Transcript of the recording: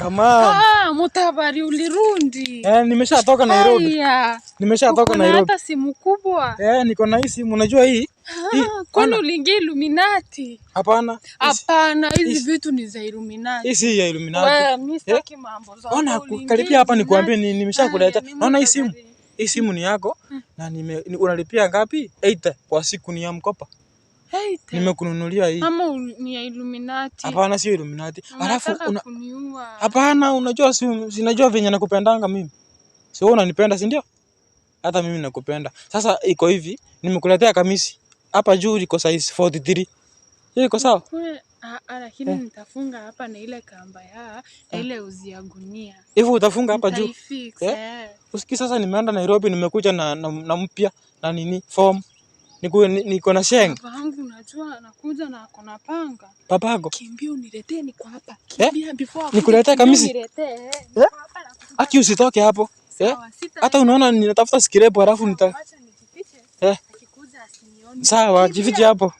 Come on. Mutabari ulirundi. Nimeshatoka Nairobi. Nimeshatoka Nairobi. Hata simu kubwa. Niko na hii simu, unajua hii? Kwani uliingia Illuminati? Hapana. Hapana, hizi vitu ni za Illuminati. Hii si ya Illuminati. Wewe mimi sitaki mambo zako. Ona karibia hapa nikuambie nimeshakuleta. Naona hii simu. Hii simu ni yako na unalipia ngapi? 8 kwa siku ni ya mkopa. Nimekununulia hii. Ama ni ya Illuminati? Hapana, sio Illuminati. Alafu kuniua. Hapana, unajua sinajua venye nakupendanga mimi. Sio unanipenda, si ndio? Hata mimi nakupenda. Sasa iko hivi, nimekuletea kamisi. Hapa juu liko size 43. Hiyo iko sawa? Lakini nitafunga hapa na ile kamba na ile uzi ya gunia. Hivyo utafunga hapa juu. Usikii sasa nimeenda Nairobi, nimekuja na mpya na nini form. Niko na sheng. Babangu unajua anakuja na ako na panga. Babako. Kimbia uniletee, niko hapa. Kimbia before. Nikuletee kamisi. Aki usitoke hapo. Hata unaona ninatafuta skirepo halafu Acha nijifiche. Akikuja asinione. Sawa, jifiche hapo.